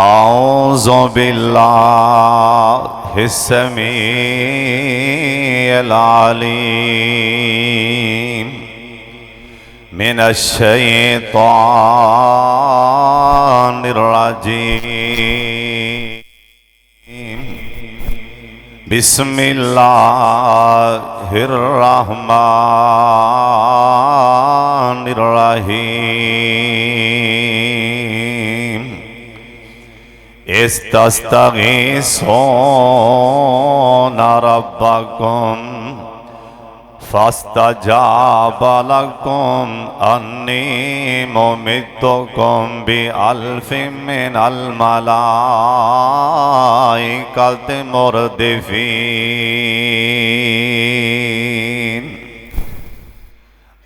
औज़ु बिल्लाहिस समीइल अलीम मिनश शैतानिर रजीम। बिस्मिल्लाहिर रहमानिर रहीम। इस्तस्तागीसूना रब्बकुम फस्तजाब लकुम अन्नी मुमिद्दुकुम बिअल्फिम मिनल मलाइकति मुरदिफीन।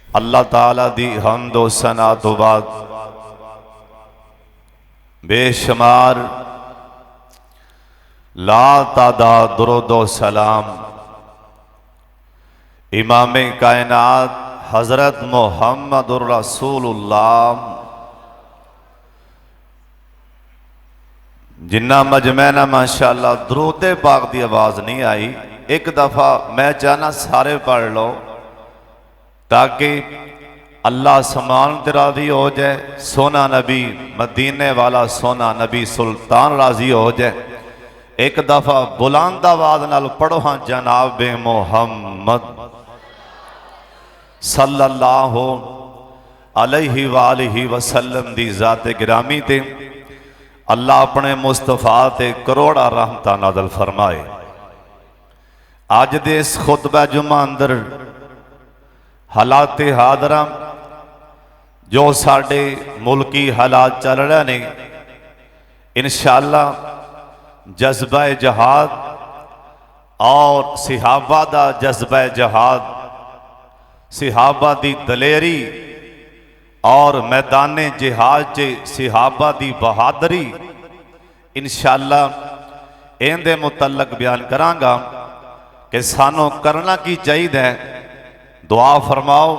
अल्लाह ताला दी हम्द व सना तो बाद बेशुमार ला तादाद दुरूद व सलाम इमाम कायनात हजरत मोहम्मदुर रसूलुल्लाह जिन्ना मजमैना माशाअल्लाह दुरूद पाक की आवाज़ नहीं आई। एक दफ़ा मैं चाहना सारे पढ़ लो ताकि अल्लाह समान राजी हो जाए। सोना नबी मदीने वाला सोना नबी सुल्तान राजी हो जाए। एक दफ़ा बुलंद आवाज़ नाल पढ़ो हाँ जनाब मोहम्मद सल्लल्लाहु अलैहि वालिहि वसल्लम दी ज़ात गिरामी ते अल्लाह अपने मुस्तफा ते करोड़ा रहमतां नाज़िल फरमाए। अज दे इस खुतबा जुमा अंदर हालात हादरा जो साडे मुल्की हालात चल रहे ने इंशाअल्लाह जज्बा जहाद और सिहाबा दा जज्बा जहाद, सिहाबा दी दलेरी और मैदाने जिहाद च सिहाबा दी बहादरी इंशाअल्लाह इहदे मुतल्लक बयान करांगा कि सानू करना की चाहिए। दुआ फरमाओ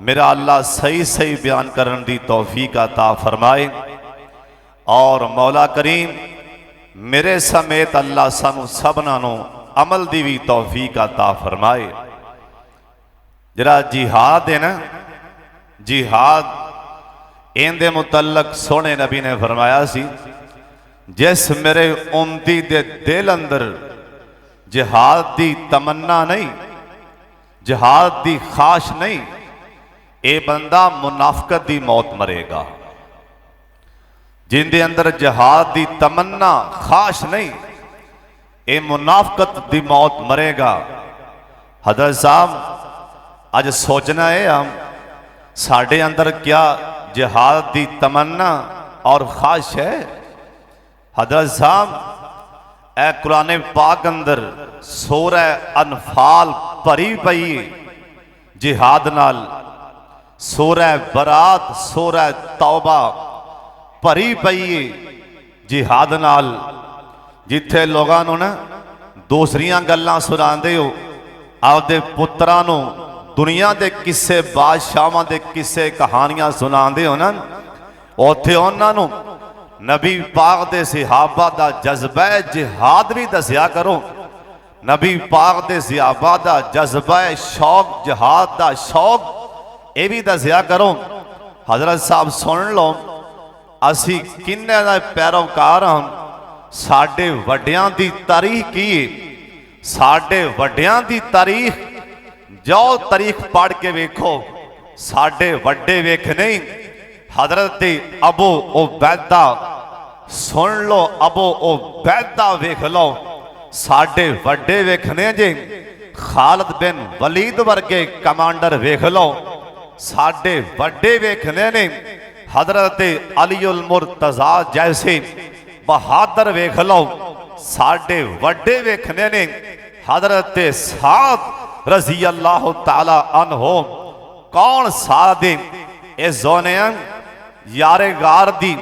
मेरा अल्लाह सही सही बयान करने की तौफीक अता फरमाए और मौला करीम मेरे समेत अल्लाह सानू सबना नू अमल दी भी तौफीक अता फरमाए। जरा जिहाद है ना, जिहाद इहदे मुतल्लक सोने नबी ने फरमाया सी जिस मेरे उम्मती दे दिल अंदर जिहाद दी तमन्ना नहीं, जिहाद दी ख्वाहिश नहीं, ये बंदा मुनाफकत दी मौत मरेगा। जिंदे अंदर जिहाद दी तमन्ना ख्वाहिश नहीं, ये मुनाफकत दी मौत मरेगा। हजरत साहब अज सोचना है हम साढ़े अंदर क्या जिहाद दी तमन्ना और ख्वाहिश है। हजरत साहब ए कुरान पाक अंदर सूरह अनफाल भरी पई जिहाद नाल, सूरह बरात सूरह तौबा भरी पई जिहाद नाल। जिथे लोगों को ना दूसरियां गल्लां सुनाते हो आपदे पुत्रां नूं दुनिया के किस्से बादशाहां दे किस्से कहानियां सुनाते हो ना, उत्थे उन्हां नूं नबी पाक दे सिहाबा दा जज्बा जिहाद भी दसिया करो। नबी पाक दे सिहाबा दा जज्बा शौक जिहाद दा शौक ये भी दसिया करो। हजरत साहब सुन लो असी किन्ने दा पैरोकार हम, साडे वड्डियां दी तारीख की, साडे वड्डियां दी तारीख जो तारीख पढ़ के वेखो साडे वड्डे वेखने। हजरत अबू उबैदा सुन लो, अबू उबैदा वेख लो साडे वड्डे वेखने जे। खालिद बिन वलीद वर्गे कमांडर वेख लो साडे वड्डे वेखने ने। हजरत अलीउल मुर्तजा जैसे बहादुर वेख लो साडे वड्डे वेखने ने। हजरत साद रजी अल्लाह ताला अन्हो कौन सादे ए जोनेन यारे गार दी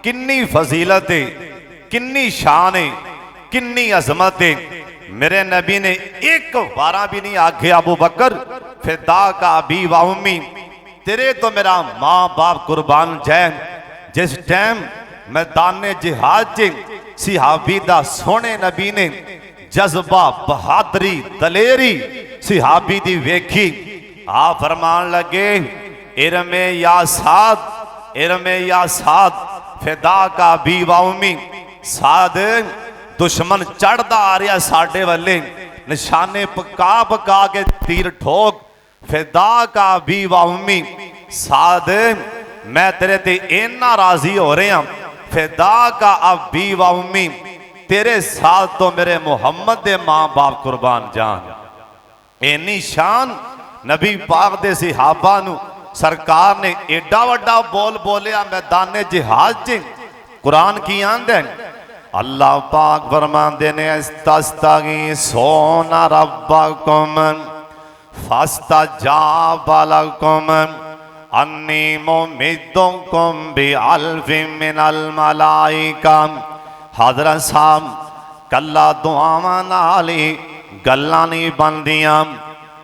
किन्नी फजीलत है, किन्नी शान है, किन्नी अजमत है। मेरे नबी ने एक बारा भी नहीं आखे अबू बकर फिदा का अबी व उम्मी, तेरे तो मेरा माँ बाप कुर्बान जैन। जिस टाइम मैदाने जिहाद च सिहाबी दा सोने नबी ने जज्बा बहादरी दलेरी सिहाबी दी वेखी। आ फरमान लगे इरमे या साद इरमे या साद फिदा का बीवा उम्मी। साद दुश्मन चढ़दा आ रहा साडे वाले निशाने पका पका के तीर ठोक। फिदा का बीवा उम्मी। साद मैं तेरे ते इन्ना राजी हो रहा फिदा का अब बीवा उम्मी तेरे साथ तो मेरे मुहम्मद दे मां बाप कुर्बान जान। इन्नी शान नबी पाक दे सहाबा नू सरकार ने एडा वड्डा बोल बोलिया मैदाने जिहाद च। कुरान की आंद है अल्लाह पाक फरमांदे ने इस्तस्तागी सोना रब्बकुम फस्तजाब लकुम अन्नी मुमिद्दुकुम बिअल्फिन मिनल मलाइका। हज़रत साहब कल्ला दुआवां नाल ही गल्लां नहीं बनदियां।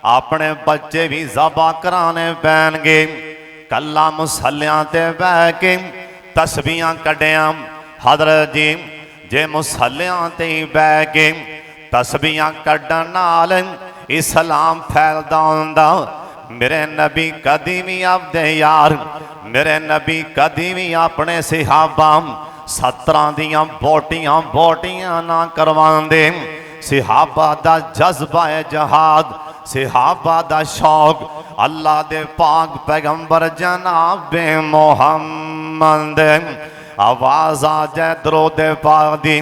अपने बच्चे भी ज़बा कराने पैणगे। कल्ला मुसल्लियां ते बह के तस्बीहां कढ़ियां। हज़रत जी जे मुसल्लियां ते बह के तस्बीहां कढ़न नाल इस्लाम फैलदा हुंदा। मेरे नबी कदी भी आपदे यार मेरे नबी कदी भी अपने सहाबा 17 दियां बोटियां बोटियां ना करवांदे। सहाबा दा जज्बा है जहाद सहाबा दा शौक अल्लाह दे पाक पैगंबर जनाब मोहम्मद। आवाज आ जाए दरूद पाक दी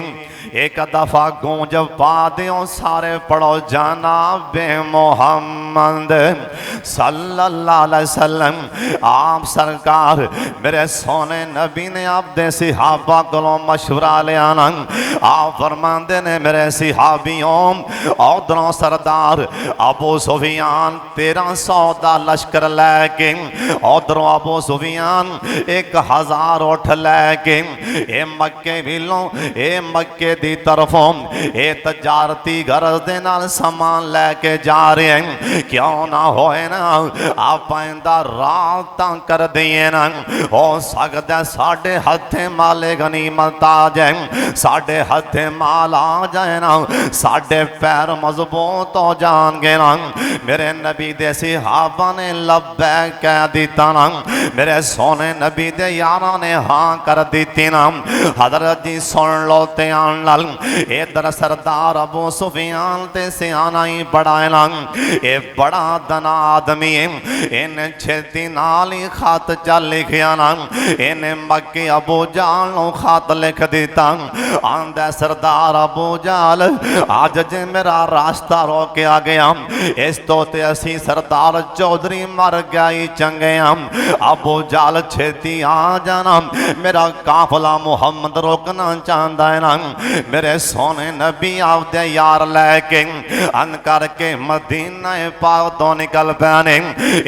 एक दफा गूंज पा दियो सारे पढ़ो जनाब मोहम्मद सल्लल्लाहु अलैहि वसल्लम। आप सरकार मेरे सोने नबी ने आपदे सहाबा कोलों मशवरा लिया ना। आप फरमांदे ने मेरे सहाबियों उधरों सरदार अबू सुफियान 1300 दा लश्कर लैके उधरों अबू सुफियान 1000 उठ लैके ए मक्के विलों ए मक्के दी तरफों ए तजारती गरज दे नाल सामान लैके जा रहे हैं। क्यों ना होए ना आप इंदा रात कर दिए ना। हो सकता साडे हथे माले गनीमत आ जाए साडे हथे माल आ जाए ना साडे पैर मजबूत हो जाएंगे ना। मेरे नबी दे सहाबा ने लब्बैक कह दिता ना। मेरे सोने नबी दे यारां ने हाँ कर दी ना। हज़रत जी सुन लो ध्यान नाल इधर सरदार अबू सुफियान ते सियाना ही बड़ा है ना। ये बड़ा दना आदमी है इन्हें छेती नाल ही खत च लिखिया ना। इन्हें मक्के अबू जाल नूं खत लिख दिता। आंदा सरदार अबू जाल अज जे मेरा रास्ता रोकिया गया इस तो ते असी सरदार चौधरी मर गया ही चंगे हम। अबू जाल छेती आ जाना मेरा काफला मुहम्मद रोकना चाहता है ना। मेरे सोने नबी आपदे यार लैके अन करके मदीना पाक तो निकल पैने।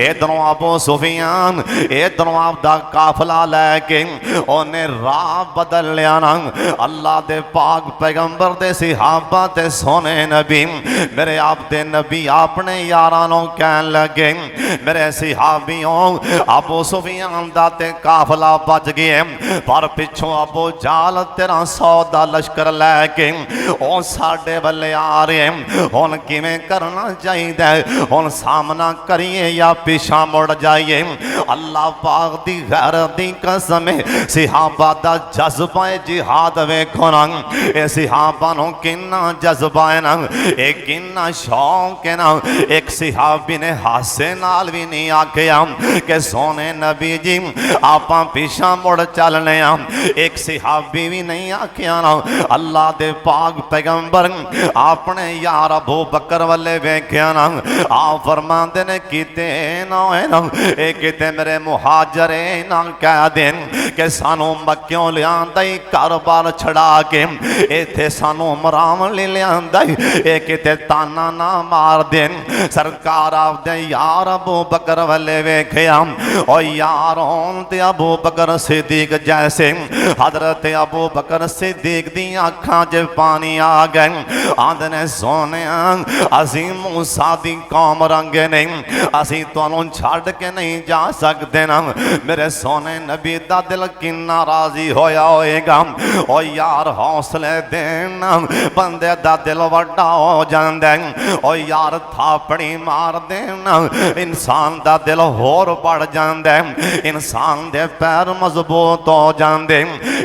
इधरों अबू सुफियान इधरों आपदा काफला लैके उन्हें राह बदल लिया ना। अल्लाह दे पाक पैगंबर दे सहाबा ते सोने नबी मेरे आपदे नबी अपने यारां नूं कहन लगे मेरे सहाबियों अबू सुफियान दा ते काफला बच गए पर पिछों अबू जाल 1300 दा लश्कर लैके ओ साडे वल्ले आ रहे हुण किवें करना चाहिए हुण सामना करिए या पिछा मुड़ जाइए। अल्लाह पाक दी गैरत दी कसम सहाबा दा जज्बा जिहाद वेखो ना। ए सहाबा नूं किन्ना जज्बा है ना ए किन्ना शौक है ना। एक सहाबी ने हासे नाल भी नहीं आखिया कि सोने नबी जी आपां पिछा मुड़ चलने आ। एक सहाबी भी नहीं आखिया ना। अल्लाह दे पाक पैगंबर अपने यार अबू बकर वाले वेख्या ना। आप फरमांदे ने किते ना है ना ए किते मेरे मुहाजरे ना कह देन कि सानू मक्यों लियांदा ही घर-बार छड़ा के इत्थे सानू मरावन ले लियांदा ही ए किते ताना ना मार देन। सरकार आपदे यार अबू बकर वाले वेख्या ओ यार होन ते अबू बकर सिद्दीक जैसे हजरत अबू बकर सिद्दीक दियां अखां च पानी आ गए। आंदे ने सोने असी मूसा दी कौम रंगे नहीं, असी तुहानू छड़ के नहीं जा सकते ना। मेरे सोने नबी दा दिल किन्ना राजी होया होएगा। ओ यार हौसले देना, बंदे दा दिल वड्डा हो जांदा है। ओ यार थापड़ी मार देना, इंसान दा दिल होर बढ़ जांदा है। इंसान दे पैर मजबूत हो जांदे,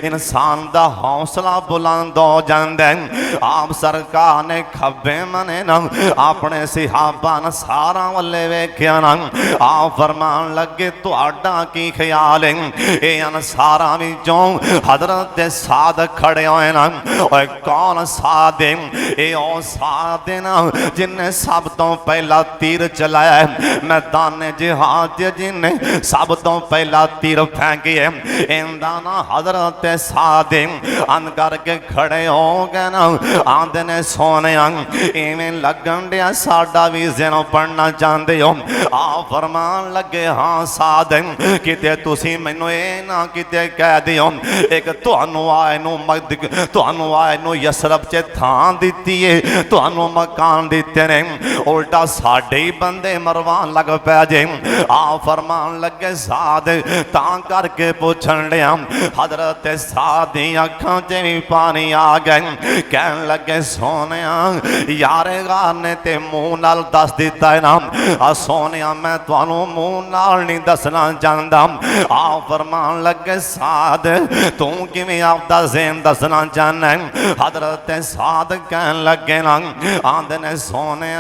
इंसान दा हौसला बुलंद हो जांदा है। आप सरकार ने खब्बे मने ना अपने सिहाबा न सारा वल्ले वेख्या ना। आप फरमान लगे तुहाडा की ख्याल है? ये अनसारा विचों हजरत साद खड़े होए ना। ओए कौन साद है? ये ओ साद है ना जिन्हें सब तो पहला तीर चलाया है मैदान जिहाद, जिन्हें सब तो पहला तीर फेंकी है। इंदा ना हजरत साद अन करके खड़े हो गए ना। आंदे ने सोने इवें लगन दिया साडा भी ज़िनो पढ़ना चाहते हो। आ फरमान लगे हाँ साद किते तुसी मैनू ये ना किते कह दियो एक तुहानू आए नू तुहानू आए नू यसरब च थां दिती है, तुहानू मकान दिते ने, उल्टा साडे ही बंदे मरवान लग पै जे। आ फरमान लगे साद तां करके पूछन लिया। हजरत साद दी अखां च भी पानी आ गए। कहन लगे सोने यार गार ने ते मुंह नाल दस दिता है ना। आ सोने मैं तुहानू मुंह नाल नहीं दसना चाहता। आ फरमान लगे साद तू किवें आपदा ज़हन दसना चाहना है? हजरत साद कहन लगे ना आंदे ने सोने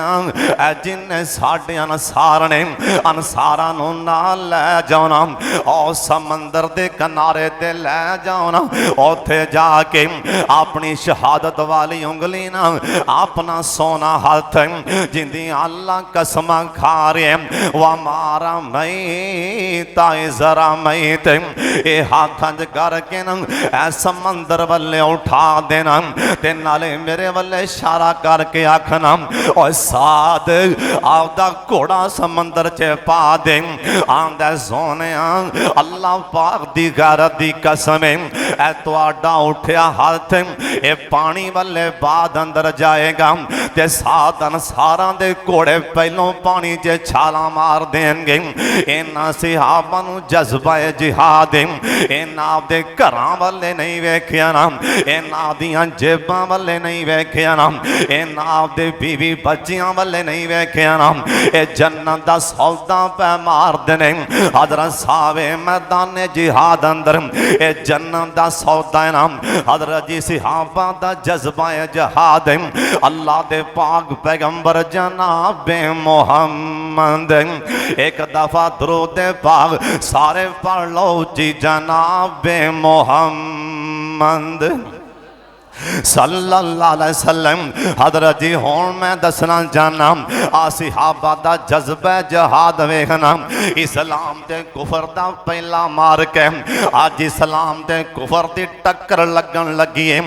जिन्हें साडे अनसार ने अनसारा नू नाल लै जाना, ओ समंदर दे किनारे ते लै जाना। उत्थे जाके अपनी शहादत वाली उंगली ना अपना सोना हाथ जिंदी अल्लाह कसम खा रहे वा मारा मई ताए जरा मई ते ये हाथ करके ना ऐ समंदर वाले उठा देना ते नाले मेरे वाले इशारा करके आखना और साद आपदा घोड़ा समंदर च पा दे। आंदा सोने अल्लाह पाक दी गैरत दी कसम ऐ तुहाडा उठया हाथ ये पानी वाले बाद अंदर जाएगा ते सात अनसारां दे घोड़े पहलों पानी च छाला मार देंगे। इन्हां सहाबा नूं जज्बा है जिहाद इन्हां आपदे घरां वाले नहीं वेख्या ना, इन्हां दियां जेबां वाले नहीं वेख्या ना, इन्हां आपदे बीवी बच्चियां वाले नहीं वेख्या ना। ये जन्नत दा सौदा पै मारदे ने हजरत साहबे मैदान जिहाद अंदर ये जन्नत दा सौदा है ना। हजरत जी सहाबा दा जज्बा है जिहाद अल्लाह दे पाक पैगंबर जनाबे मोहम्मद एक दफा दरूद पाक सारे पढ़ लो जी जनाबे मोहम्मद सल्लल्लाहु अलैहि वसल्लम। हजरत जी हुण मैं दसना चाहना आ सहाबा दा जज्बा जिहाद वेखना। इस्लाम ते कुफर दा पहला मार के अज इस्लाम ते कुफर दी टक्कर लगन लगी है।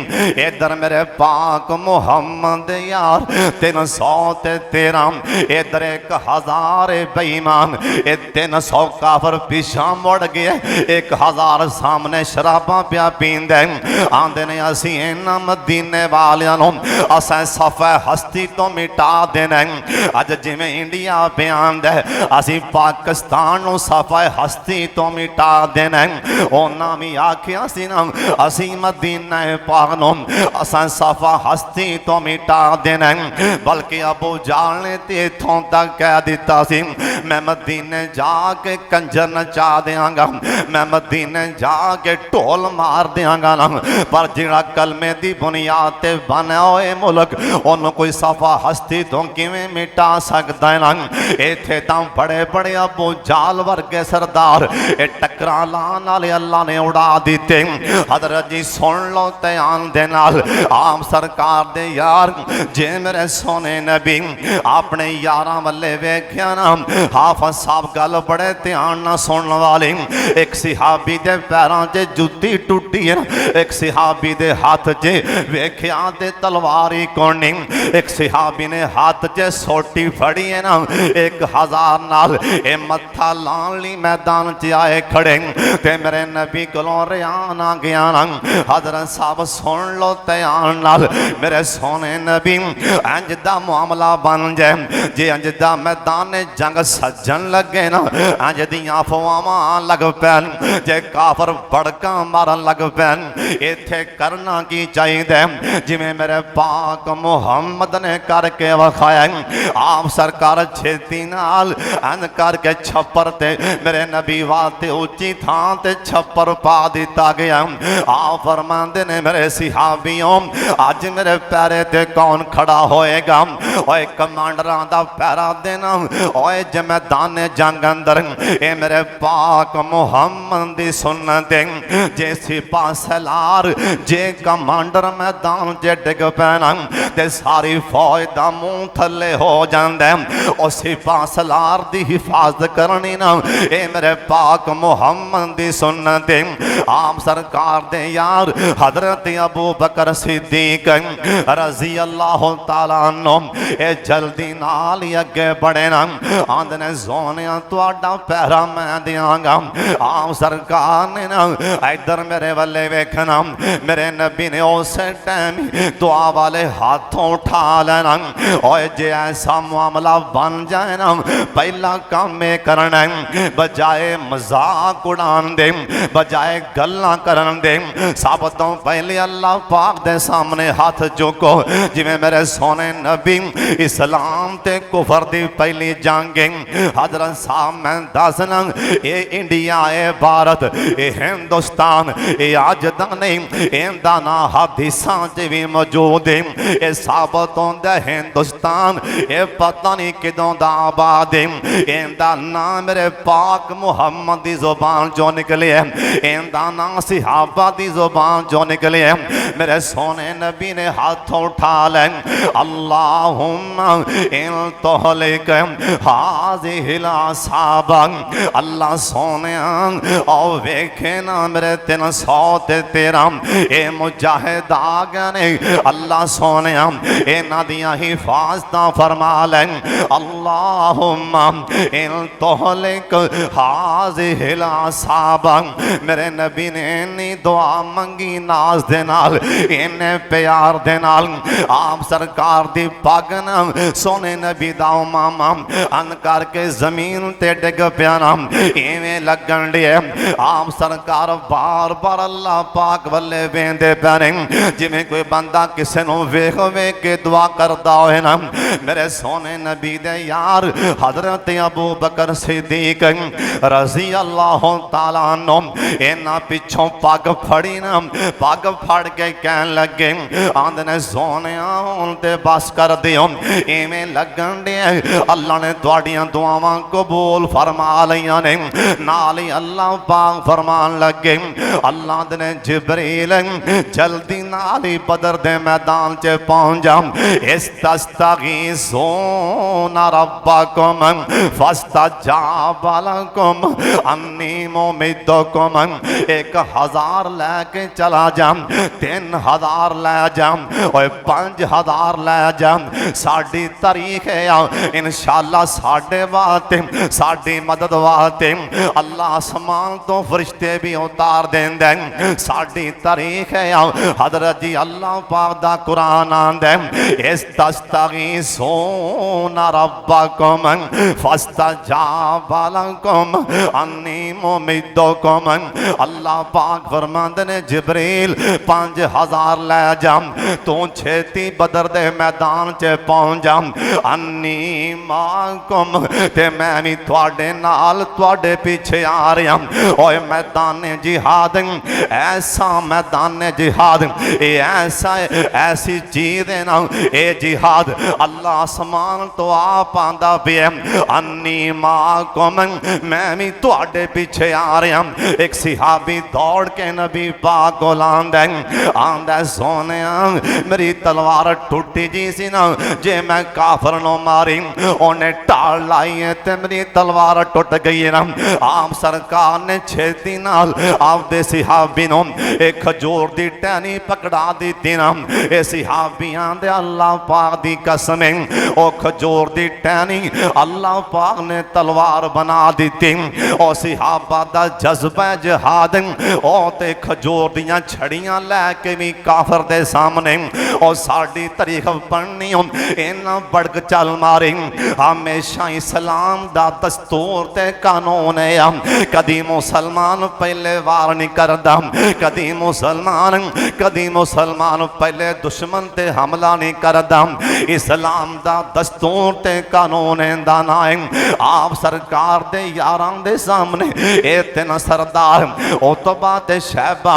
इधर मेरे पाक मुहम्मद यार 313 इधर 1000 बेईमान 300 काफर पीछा मुड़ गए 1000 सामने शराबा पिया पींदे आंदे ने असी इन्हां मदीने वालियां नूं असां सफा हस्ती तो मिटा देना। अज जिवें इंडिया बयान दे असी पाकिस्तान नूं सफा हस्ती तो मिटा देना। उन्हां भी आखिया सी ना असी मदीना पाक नूं असां सफा हस्ती तो मिटा देना। बल्कि अबू जाल ने ते इत्थों तक कह दिता सी मैं मदीने जाके कंजर नचा देंगा, मैं मदीने जाके ढोल मार देंगा ना। पर जिहड़ा कलमे दी बुनियाद ते बना होए मुल्क उन्होंने कोई सफा हस्ती तो किवें मिटा सकता है ना। इत्थे तां बड़े बड़े अबू जाल वर्गे सरदार ये टक्करां लाण वाले अल्लाह ने उड़ा दिते। हजरत जी सुन लो ध्यान दे नाल आम सरकार दे यार जे मेरे सोने नबी अपने यारां वल्ले वेख्या ना हाफिज साहब गल बड़े ध्यान नाल सुनने वाले। एक सहाबी दे पैरां च जुत्ती टुटी है, एक सहाबी दे हाथ च वेख्या ते तलवारी कोनी। एक सिहाबी ने हाथ च सोटी फड़ी है ना, 1000 नाल ए मत्था लाण लई मैदान च आए खड़े ते मेरे नबी कोलों रियान आ गया ना। हजरत साहब सुन लो ध्यान नाल, मेरे सोने नबी इंज दा मामला बन जाए जे इंज दा मैदान जंग सजन लगे ना, इंज दियां अफवाहां लग पैन, जे काफर भड़का मारन लग पैन, इत्थे करना की चाहिए जिवें मेरे पाक मुहम्मद ने करके विखाया। आप सरकार छेती नाल अन करके छप्पर ते मेरे नबी वास्ते उच्ची थां ते छप्पर पा दिता गया। आप फरमांदे ने मेरे सिहाबियों अज मेरे पैरे ते कौन खड़ा होएगा? ओए कमांडरां दा पैरा देना, ओए जे मैदान जंग अंदर ए मेरे पाक मुहम्मद दी सुन्नत जे सिपा सलार जे कमांडर मैदान च डिग पैना ते सारी फौज दा मुंह थले हो जांदा। ओ सिपा सलार दी हिफाजत करनी ना, ए मेरे पाक मुहम्मद दी सुन्नत। आप सरकार दे यार हजरत अबू बकर सिद्दीक रजी अल्लाह तआला अन्हु ए जल्दी नाल ही अगे बढ़े ना, आंदे ने सोनिया तुहाडा पैरा मैं दियांगा। आप सरकार ने ना इधर मेरे वाले वेखना, मेरे नबी ने उस टाइम दुआ वाले हाथों उठा लेना। और जे ऐसा मामला बन जाए ना, पहला काम में करना बजाए मजाक उड़ान दे, बजाए गल्लां करन दे, सब तो पहले अल्लाह पाक दे सामने हाथ चुको। जिवें मेरे सोने नबी इस्लाम ते कुफर दी पहली जंग हजरत साहब मैं दसना, ये इंडिया ए भारत ए हिंदुस्तान ए अज दा नहीं, इंदा ना हदीसां च भी मौजूद है। ये साबत होंदा हिंदुस्तान ये पता नहीं किदों दा आबाद है। इंदा नाम मेरे पाक मुहम्मद दी जुबान जो निकले है, इंदा नाम सिहाबा दी जुबान जो निकले है। मेरे सोने नबी ने हाथ उठा ले, अल्लाहुम्मा इन तोहलिक हाज़िहिल असाबा। अल्लाह सोने और वेखे ना मेरे 313 ए मुजाहिद आ गए ने, अल्लाह सोने इन्हां दियां हिफाजत फरमा ले। अल्लाहुम्मा इन तोहलिक हाज़िहिल असाबा। मेरे नबी ने इन्नी दुआ मंगी नाज दे नाल, इन्ने प्यार दे नाल। आप सरकार दी पग न सोने नबी दा मामा अन करके जमीन ते डिग पिया ना, इवें लगन डे। आप सरकार बार बार अल्लाह पाक वल्ले वेंदे पैने, जिवें कोई बंदा किसे नूं वेख वेख के दुआ करदा होए ना। मेरे सोने नबी दे यार हजरत अबू बकर सिद्दीक रजी अल्लाह तआला अन्हु इन्हां पिछों पग फड़ी ना, पग फड़ के कहन लगे, आंदे ने सोनिया हुण ते बस कर दिओ, इवें लगन दे अल्लाह ने तुहाड़ियां दुआवां कबूल फरमा लईआं ने। नाल ही अल्लाह पाक फरमान लगे, अल्लाह ने जिब्रील जल्दी नाल ही बदर दे मैदान च पहुंच जा। इस्तस्तगीसूना रब्बकुम फस्तजाब लकुम अन्नी मुमिद्दुकुम। 1000 लैके चला जा, 3000 लै जा, और 5000 लै जा। साडी तारीख है इंशाअल्लाह साडे वास्ते साडी मदद वास्ते अल्लाह आसमान तो फरिश्ते भी उतार देंदा। साडी तारीख है हजरत जी अल्लाह पाक दा कुरान आंदा, इस्तस्तगीसूना रब्बकुम फस्तजाब लकुम अन्नी मुमिद्दुकुम। अल्लाह पाक फरमांदे ने जिब्रील 5000 लै जा, तू छेती बदर दे मैदान च पहुंच जा। अन्नी माकुम ते मैं भी तुहाडे नाल तुहाडे पीछे आ रहा। ओए मैदान जिहाद ऐसा मैदान जिहाद ऐसा ऐसी चीज है ना, ए जिहाद अल्लाह आसमान तो आप आंदा पे अन्नी माकुम मैं भी तुहाडे पीछे आ रहा। एक सिहाबी दौड़ के नबी पाक को आंदा सोने मेरी तलवार टूटी जी सी ना, जे मैं काफर नो मारी उन्हें टाल लाई है ते मेरी तलवार टुट गई है ना। आप सरकार ने छेती नाल आप दे सिहाबी नो एक खजूर दी टहनी पकड़ा दी ना ए सहाबियां दे अल्लाह पाक दी कसम ओ खजूर दी टहनी अल्लाह पाक ने तलवार बना दी ओ सहाबा दा जज्बा जिहाद ओ ते खजूर दियां छड़ियां लैके भी काफर दे सामने ओ साडी तारीख पढ़नी इन्ना बड़क चल मारे हमेशा इस्लाम दा दस्तूर ते कानून है कदी मुसलमान पहले वार नहीं करदा कदी मुसलमान पहले दुश्मन ते हमला नहीं करदा इस्लाम दा दस्तूर ते कानून दा ना आप सरकार दे यारां दे सामने ए तीन सरदार उतबा ते शैबा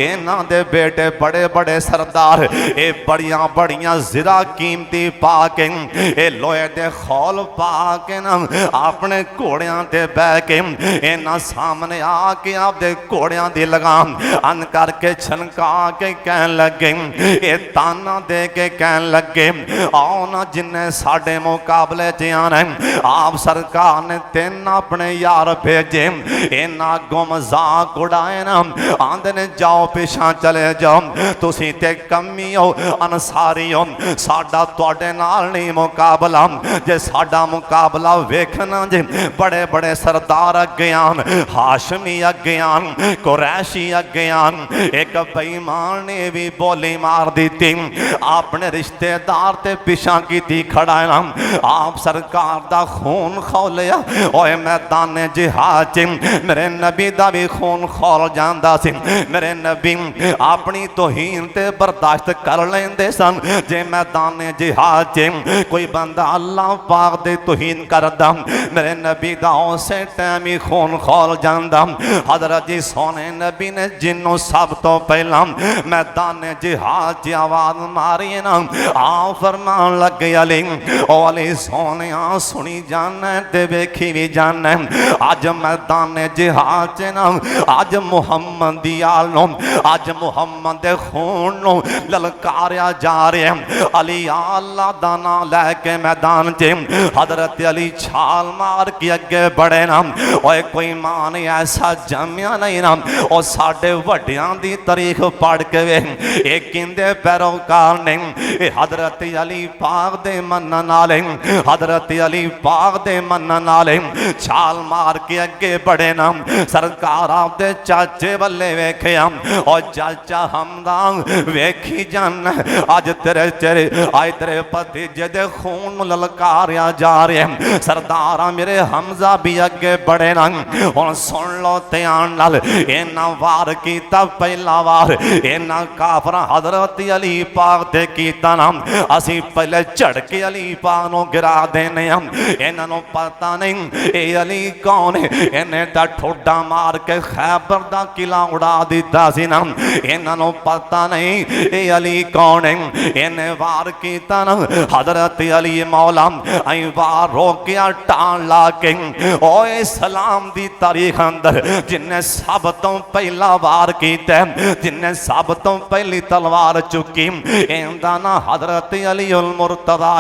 इन्हां दे बेटे बड़े बड़े सरदार ए बड़ियां बड़ियां ज़रा कीमती पा के ए लोहे दे खौल पा के ना अपने घोड़ियां ते बह के इन्हां सामने आके आपदे घोड़ियां दी लगाम अन करके छनका के कहन लगे ए ताना दे के कहन लगे आओ ना जिन्ने साडे मुकाबले च आना आप सरकार ने तीन अपने यार भेजे इन्ना अगों मजाक उड़ाए ना आंदे ने जाओ पिछा चले जाओ तुसी ते कमी हो अनसारी हो साडा तुहाडे नाल नहीं मुकाबला जे साडा मुकाबला वेखना जे बड़े बड़े सरदार अगे आन हाशमी अगे आन कुरैशी अगे आन एक बेईमान ने भी बोली मार दी अपने रिश्तेदार ते पिछा की खड़ा है आप सरकार दा खून खौलिया ओए मैदान जिहाद मेरे नबी दा भी खून खौल जांदा सी मेरे नबी अपनी तौहीन ते बर्दाश्त कर लेंदे सन जे मैदान जिहाद कोई बंदा अल्लाह पाक दे तौहीन करदा मेरे नबी दा उसे टाइम ही खून खौल जांदा हजरत जी सोने नबी ने जिन्हों सब तो पहला मैदान जिहाद च आवाज मारी ना आ फरमान लगे अली ओ अली सोने सुनी जाना ते वेखी भी जाना अज मैदान जिहाद च ना अज मुहम्मद दी आल नो अज मुहम्मद दे खून नो ललकारिया जा रहा अली अल्लाह दा नाम लैके मैदान च हजरत अली छाल मार के अगे बढ़े ना ओए कोई मान ऐसा जमिया नहीं ना और साडे वड्डियां दी तारीख पढ़ के वे एक किंदे पैरोकार ने हजरत अली पाक दे मनन नाले हजरत अली पाक दे मनन नाले छाल मार के अगे बढ़े ना सरकार आपदे चाचे बल्ले वेखे और चाचा हमदां वेखी जान अज तेरे तेरे आज तेरे भतीजे दे खून ललकारिया जा रहे सरदार मेरे हमजा भी अगे बढ़े ना हुण सुन लो ध्यान नाल इन्ना वार कीता पहला वार इन्ना काफर हजरत अली पाक ते कीता ना असी पहले झड़के अली पाक नूं गिरा देने इन्हां नूं पता नहीं ए अली कौन है इन्हें तां ठोडा मार के खैबर दा किला उड़ा दिता सी ना इन्हां नूं पता नहीं ए अली कौन है इन्हें वार कीता ना हजरत अली मौला आई वार रोकिया टाण ला के ओए सलाम दी तारीख अंदर जिन्हें सब तो पहला वार कीता जिन्हें सब तो पहली तलवार चुकी इंदा ना हजरत अली उल मुर्तदा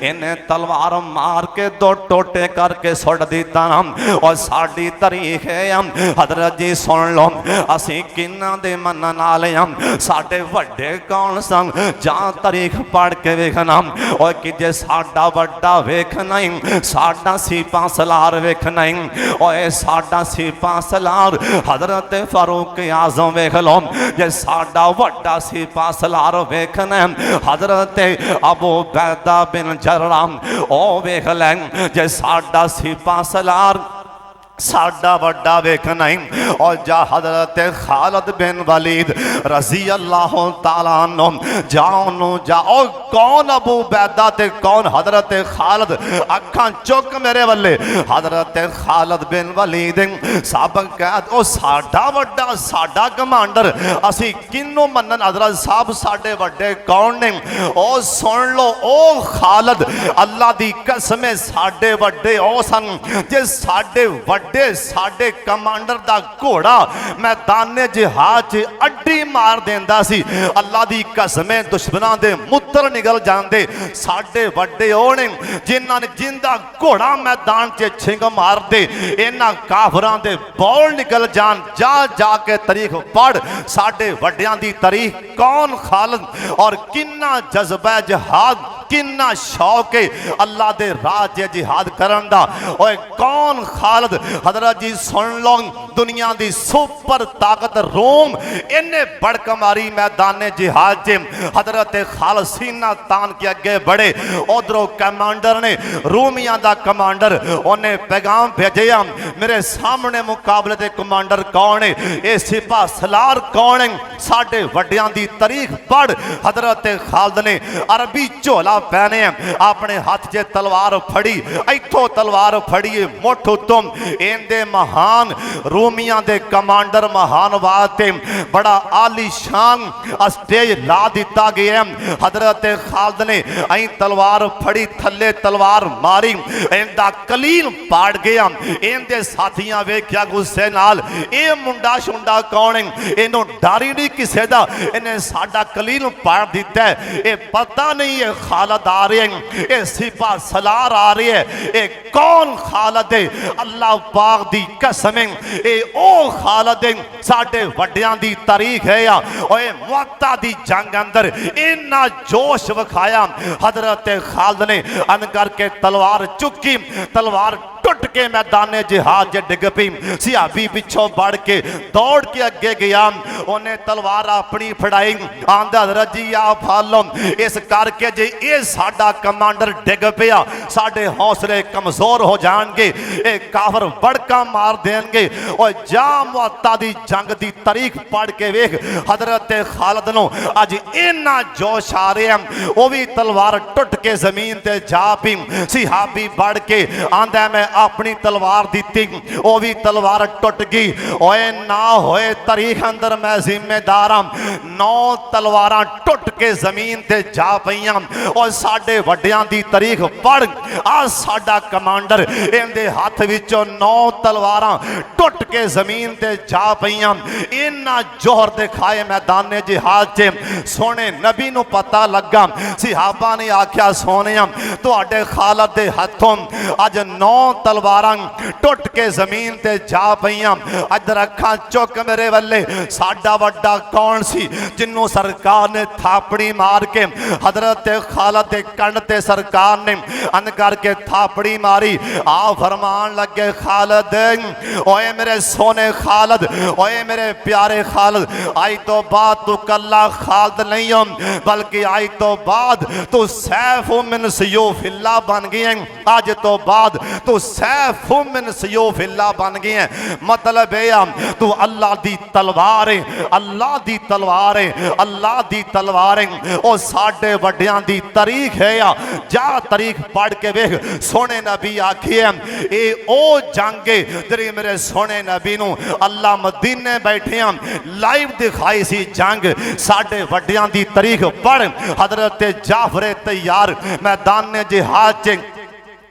इन्हें तलवार मार के दो टोटे करके सुट दिता ना और साडी तारीख है हजरत जी सुन लो असी किन्ना दे मनन वाले साडे वड्डे कौन सन जां तारीख पढ़ के वेखना और कि जे साडा वड्डा वेखना साडा सिपा सलार वेखना और साडा सिपा सलार हजरत फारूक आजम वेख लो जे साडा वड्डा सिपा सलार वेखना हजरत अबू बैदा बिन जर्रा ओ वेख लैं जे साडा सिपा सलार साडा वड्डा वेखना और जा हजरत खालिद बिन वलीद रजी अल्लाह तआला अन्हु जाओ जाओ कौन अबू बैदा ते कौन हजरत खालिद अखां चुक मेरे वल्ले हजरत खालिद बिन वलीद साहब कह ओ साडा वड्डा साडा कमांडर असी किन्नू मनन हजरत साहब साडे वड्डे कौन ने ओ सुन लो ओ खालिद अल्लाह दी कसम साडे वड्डे ओ सन जे साडे साडे कमांडर दा घोड़ा मैदान जिहाद च अड्डी मार देंदा सी अल्लाह दी कसम दुश्मनां दे मुँह पुत्र निकल जाते। साडे वड्डे ओ ने जिन्हां ने जिंदा घोड़ा मैदान च छिंग मारते, इन्हां काफरां दे बौल निकल जान। जा जाके तारीख पढ़, साडे वड्डियां दी तारीख कौन खालिद और किन्ना जज्बा जिहाद, किन्ना शौक है अल्लाह दे राह च जिहाद करन दा। ओए कौन खालिद? हजरत जी सुन लो, दुनिया दी सुपर ताकत रोम इन्ने बड़क मारी मैदान जिहाद च। हजरत खालिद सीना तान के अगे बढ़े, उधरों कमांडर ने रोमिया दा कमांडर उन्हें पैगाम भेजे, मेरे सामने मुकाबले दे कमांडर कौन है, ये सिपा सलार कौन है, साडे वड्डियां दी तारीख पढ़। हजरत खालिद ने अरबी झोला पहने, अपने हाथ च तलवार फड़ी, इथों तलवार फड़िए मुठ उत्तों इंदे महान रोमिया दे कमांडर महान वास्ते बड़ा आलीशान स्टेज ला दिता गया। हजरत खालिद ने अं तलवार फड़ी, थले तलवार मारी, इंदा कलीन पाड़ गया। इंदे साथियां वेख्या गुस्से नाल, ये मुंडा शुंडा कौन है, इनू डर ही नहीं किसी का, इन्हें साडा कलीन पाड़ दिता है, ये पता नहीं है खालिद आ रहे हैं, ये सिपा सलार आ रही है, ये कौन खालिद है? अल्लाह पाक दी कसम, ये ओ खालिद है साडे वड्डियां दी तारीख है। ओए मुअत्ता दी जंग अंदर इन्ना जोश विखाया, हजरत खालिद ने अन करके तलवार चुकी, तलवार टुट के मैदान जिहाद डिग पी। सिहाबी पिछों बढ़ के दौड़ के अगे गया, उन्हें तलवार अपनी फड़ाई, आंदा हजरत जी आ फालो, इस करके जे ये साडा कमांडर डिग पिया, साडे हौसले कमजोर हो जाएंगे, ये काफर बड़का मार देंगे। और जा मुअत्ता दी जंग दी तारीख पढ़ के वेख, हजरत खालिद नो अज इन्ना जोश आ रहा है, वो भी तलवार टुट के जमीन ते जा पी। सिहाबी बढ़ के आंदा मैं अपनी तलवार दी, वो भी तलवार टुट गई। ओए ना होए तारीख अंदर मैं जिम्मेदार हाँ, 9 तलवारां टुट के जमीन ते जा पईयां। और साडे वड्डियां दी तारीख पढ़, आ साडा कमांडर इहदे हाथ विचों 9 तलवारां टुट के जमीन ते जा पईयां। इन्ना जोहर दिखाए मैदान जिहाद च, सोने नबी नूं पता लगा, सिहाबा ने आख्या सोनिया तुहाडे खालिद दे हाथों अज 9 तलवारां टुट के जमीन ते जा पईयां। अदर अखां चुक मेरे वल्ले, साडा वड्डा कौन सी जिन्नों सरकार ने थापड़ी मार के हजरत खालिद दे कंड ते सरकार ने अन करके थापड़ी मारी। आ फरमान लगे खालिद, ओए मेरे सोने खालिद, ओए मेरे प्यारे खालिद, आई तो बाद तू कल्ला खालिद नहीं हो, बल्कि आई तो बाद तू सैफ मिन सयूफिल्लाह बन गए। अज तो बाद तू सैफ मिन सयूफिल्लाह बन गए। मतलब यह तू अल्लाह दी तलवार है, अल्लाह दी तलवार है, अल्लाह दी तलवार है। ओ साडे वड्डियां दी तारीख है, जा तारीख पढ़ के वेख। सोने नबी आखिए ए ओ जंग जिहड़ी मेरे सोने नबी नूं अल्लाह मदीने बैठे लाइव दिखाई सी जंग। साडे वड्डियां दी तारीख पढ़, हजरत जाफर तैयार मैदान जिहाद च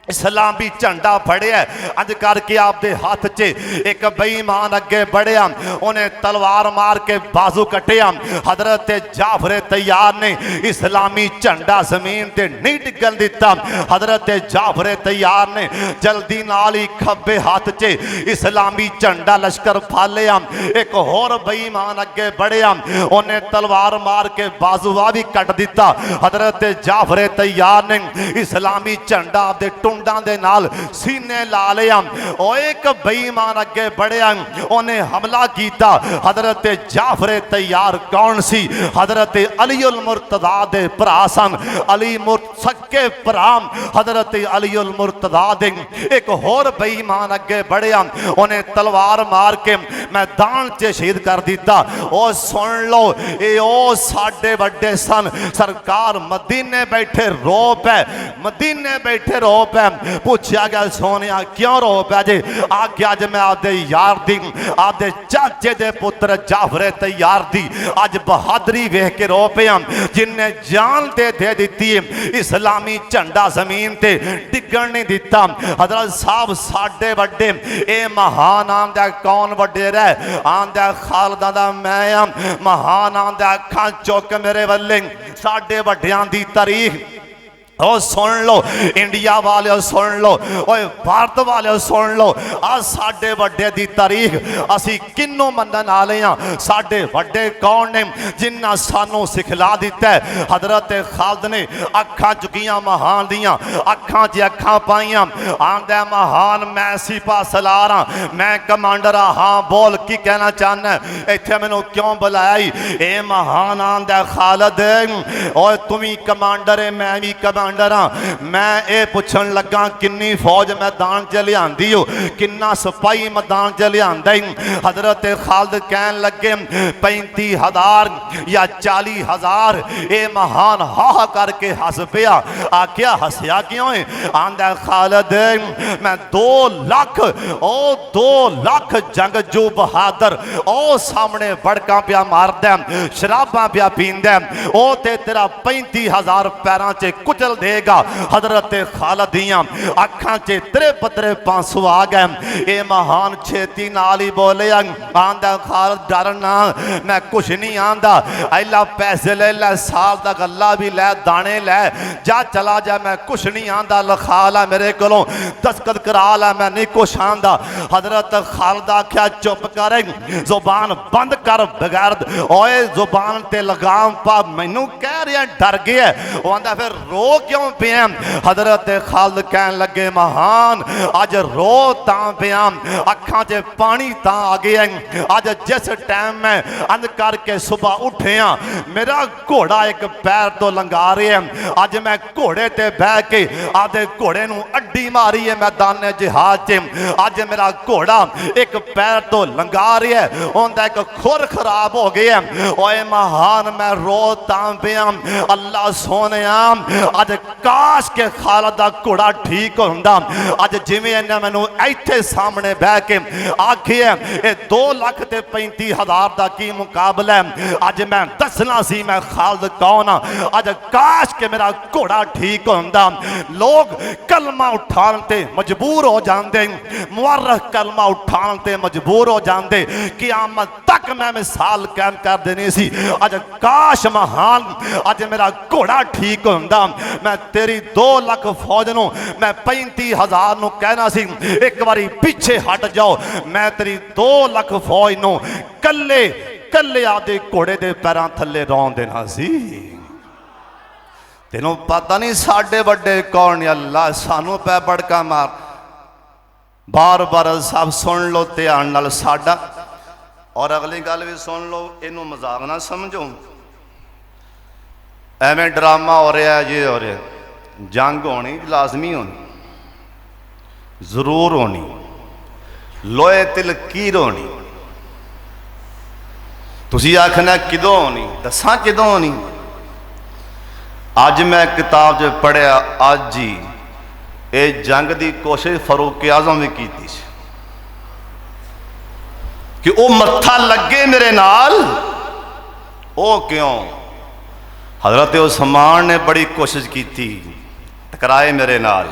इस्लामी झंडा फड़िया, अंज करके आपके हाथ च एक बेईमान अगे बढ़िया, उन्हें तलवार मार के बाजू कटिया। हजरत जाफर तैयार ने इस्लामी झंडा जमीन ते नहीं डिगन दिता। हजरत जाफर तैयार ने जल्दी नाल ही खब्बे हाथ च इस्लामी झंडा लश्कर फालिया। एक होर बेईमान अगे बढ़िया, उन्हें तलवार मार के बाजूआ भी कट दिता। हजरत जाफर तैयार ने इस्लामी झंडा आपके दे नाल सीने ला लिया। और एक बेईमान अगे बढ़िया, उन्हें हमला किया। हजरत जाफर तैयार कौन सी? हजरत अली उल मुर्तदा दे भरा सन, अली सके भरा हजरत अली उल मुर्तदा दे। एक होर बेईमान अगे बढ़िया, उन्हें तलवार मार के मैदान च शहीद कर दिता। और सुन लो, ये ओ साडे वड्डे सन, सरकार मदीने बैठे रोप है, मदीने बैठे रोप है। पूछा गया सोने क्यों रो पै जे? आख्या अज मैं आपदे यार दी आपदे चाचे दे पुत्र जाफरे तैयार दी अज बहादरी वेख के रो पिया जिन्हें जान दे दी इस्लामी झंडा जमीन ते डिगण नहीं दिता। हजरत साहब साडे वड्डे ए महान आंदा कौन वड्डे रह आंदा खालदा दा मैं महान आंदा अखां चुक मेरे वल्ले साडे वड्डियां दी तारीख ओ सुन लो इंडिया वाले सुन लो ओए भारत वाले सुन लो आ साडे वड्डे दी तारीख असी किन्नों मनन वाले हां। साडे वड्डे कौन ने जिन्ना सानू सिखला दिता है। हजरत खालिद ने अखां चुकियां महान दियां अखां च अखां पाइयां आंदा महान मैं सिपा सलार हां मैं कमांडर हां बोल की कहना चाहना इत्थे मैनू क्यों बुलाया? ए महान आंदा खालिद ओए तुम ही कमांडर है मैं भी कमांडर मैं ये पुछन लगा किन्नी फौज मैदान च लियांदी हो किन्ना सिपाही मैदान च लियांदा। हजरत खालिद कहन लगे 35,000 या 40,000। ये महान हा करके हस पिया आख्या हसया क्यों है? आंदा खालिद मैं 2 लाख ओ 2 लाख जंगजू बहादुर ओ सामने बड़का पिया मारदा शराबा पिया पींदा ओ ते तेरा 35,000 पैरों च कुचल देगा। हजरत खालिद दियां अखां च तेरे पतरे पांसू आ गए। ये महान छेती नाल ही बोले आंदा खालिद डरना मैं कुछ नहीं आंदा ऐला पैसे ले लै साल दा गल्ला भी लै दाने लै जा चला जा मैं कुछ नहीं आंदा लिखा ला मेरे कोलों दस्तखत करा ला मैं नहीं कुछ आंदा। हजरत खालिद आख्या चुप कर जुबान बंद कर बगैर ओए जुबान ते लगाम पा मैनू कह रहा डर गया। वो आंदा फिर रो क्यों पिया? हजरत खालिद कहन लगे महान अज रो तां पिया अखां च पानी तां आ गया अज जिस टाइम मैं अंध करके सुबह उठिया मेरा घोड़ा एक पैर तो लंघा रहा है अज मैं घोड़े ते बह के आदे घोड़े नूं अड्डी मारी है मैदान जिहाद च अज मेरा घोड़ा एक पैर तो लंघा रहा है उनका एक खुर खराब हो गया। ओए महान मैं रो तां पिया अल्लाह सोने अज काश के खालिद दा घोड़ा ठीक होंदा अज जिवें इन्हें मैनू इत्थे सामने बह के आखिया ये 2 लाख ते 35,000 दा की मुकाबला है अज मैं दसना सी मैं खालिद कौन हां अज काश के मेरा घोड़ा ठीक होंदा। लोग कलमा उठाने ते मजबूर हो जाते मुबारक कलमा उठाने ते मजबूर हो जाते क़यामत तक मैं मिसाल कायम कर देनी सी अज काश महान अज मेरा घोड़ा ठीक होंदा मैं तेरी 2 लाख फौज नूं मैं 35,000 नूं कहना सी एक बारी पीछे हट जाओ मैं तेरी 2 लाख फौज नूं कल्ले कल्ले आदे घोड़े दे पैरां थल्ले रौन देना सी। तेनों पता नहीं साडे वड्डे कौन अल्लाह सानू पै बड़का मार बार बार सब सुन लो ध्यान नाल साडा और अगली गल भी सुन लो इनू मजाक ना समझो एवें ड्रामा हो रहा है ये हो रहा है जंग होनी लाजमी होनी जरूर होनी लोहे तिल कीर होनी तुसी आखना किदों होनी दसा किदों होनी। अज मैं किताब च पढ़िया अज ही ये जंग की कोशिश फरूक आजम भी की कि वो मत्था लगे मेरे नाल ओ क्यों? हजरत उस्मान ने बड़ी कोशिश की थी टकराए मेरे नाल।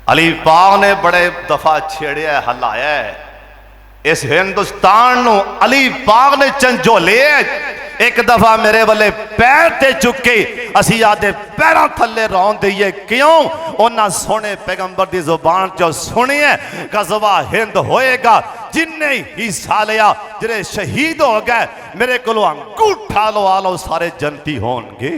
अली पाक ने बड़े दफा छेड़िया हलाया इस हिंदुस्तान नूं अली पाक ने झंझोले एक दफा मेरे वाले पैर ते चुके असी आदे पैरों थले रौन दईए क्यों? उन्हां सोने पैगंबर की जुबान चो सुनिए गजवा हिंद होएगा जिन्ने हिस्सा लिया जिहड़े शहीद हो गए मेरे को अंगूठा लवा लो सारे जनती होंगे।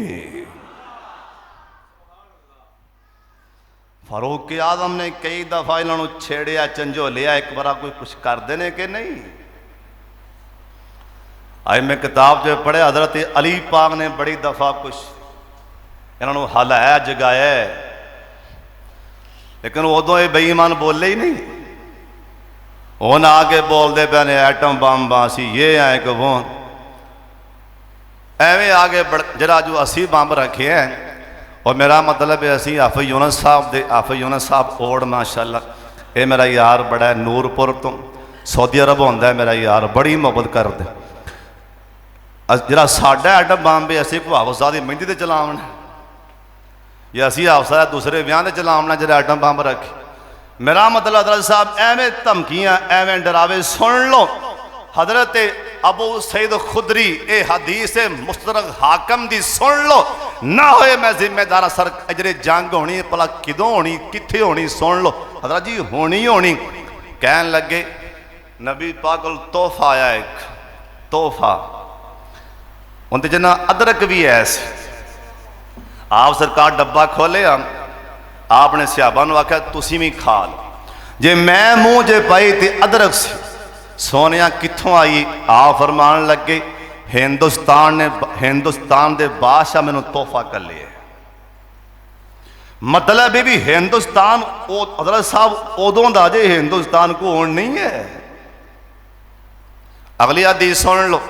फारूक आजम ने कई दफा इन्हों छेड़िया झंझोलिया एक बार कोई कुछ करते हैं कि नहीं? आज मैं किताब जो पढ़िया हजरत अली पाक ने बड़ी दफा कुछ इन्हों हलाया जगाया लेकिन उदों ये बेईमान बोले ही नहीं। उन्हें आके बोलते पे ने एटम बम बासी ये है कि वो एवें आगे जरा जो 80 बम रखे हैं और मेरा मतलब है असी हाफिज यूनुस साहब दे हाफिज यूनुस साहब ओड़ माशाअल्लाह, ये मेरा यार बड़ा है नूरपुर तो सऊदी अरब होंदा है, मेरा यार बड़ी मुहब्बत करदा। जरा साडा एटम बम भी असी को हाफिज साहब की मेहंदी ते चलावना या असी हाफिज साहब दूसरे ब्याह ते चलावना जरा एटम बम रखे। मेरा मतलब हजरत साहब एवें धमकियां एवें डरावे सुन लो। हजरत अबू सईद खुदरी ए हदीस मुस्तदरक हाकम दी सुन लो, ना होए मैं जिम्मेदार सर अजरे जंग होनी भला किदों होनी कित्थे होनी सुन लो। हजरत जी होनी होनी कहन लगे नबी पाक कोल तोहफा आया, एक तोहफा उनते जना अदरक भी है। आप सरकार डब्बा खोले आपने सहाबा नूं आख्या तुसीं भी खा लो, जे मैं मूँह जे पाई तो अदरक से सोनिया कित्थों आई। आप फरमान लगे हिंदुस्तान दे बादशाह मैनू तोहफा कर लिया। मतलब भी हिंदुस्तान हजरत साहब उदों दा जे हिंदुस्तान को हुण नहीं है। अगली हदीस सुन लो।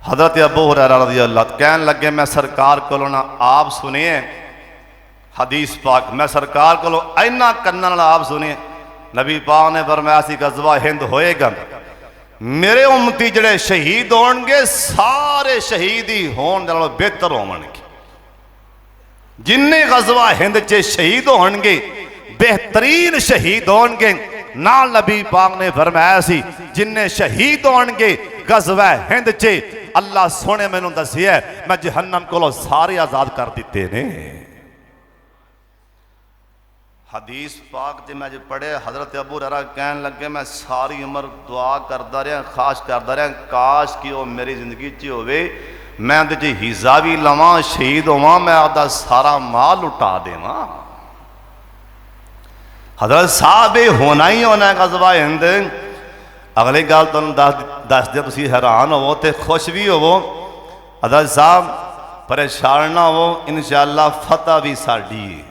हजरत अबू हुरैरा रज़ियल्लाहु अन्हु कहन लगे मैं सरकार कोलों ना आप सुनिए हदीस पाक, मैं सरकार कोलों इन्ना कन्नां नाल आप सुनिए। नबी पाक ने फरमाया सी गज़वा हिंद होएगा, मेरे उम्मती जड़े शहीद होणगे सारे शहीद ही होण दे नालों बेहतर होवणगे। जिन्ने गज़वा हिंद च शहीद होणगे बेहतरीन शहीद होणगे। नाल नबी पाक ने फरमाया सी जिन्ने शहीद होणगे गज़वा हिंद च अल्लाह सोने मैनू दसिया मैं जहन्नम कोलों सारे आज़ाद कर दिते ने। हदीस पाक जो मैं जो पढ़े हजरत अबू हुरैरा कहन लगे मैं सारी उम्र दुआ करता रहा, खास करता रहा काश कि वह मेरी जिंदगी च होवे, मैं उहदे च हिस्सा भी लवां शहीद होवां, मैं आपदा सारा माल लुटा देवां। हजरत साहब ये होना ही होना गज़वा हिंद। अगली गल तुहानूं दस दे तुसीं हैरान होवो तो खुश भी होवो। हजरत साहब परेशान ना हो, इंशाअल्लाह फतह भी साडी है।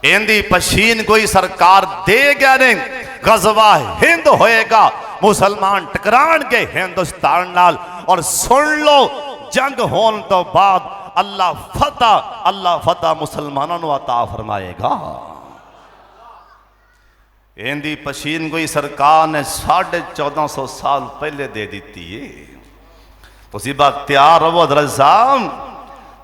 इंदी पशीन कोई सरकार दे गया नहीं, गज़वा हिंद होएगा, मुसलमान टकराणगे हिंदुस्तान नाल। और सुन लो जंग होने तो बाद अल्लाह फतह मुसलमानों को अता फरमाएगा। इंदी पशीन कोई सरकार ने 1450 साल पहले दे दी है। तुसीं बात तैयार रहो। हज़रत साहब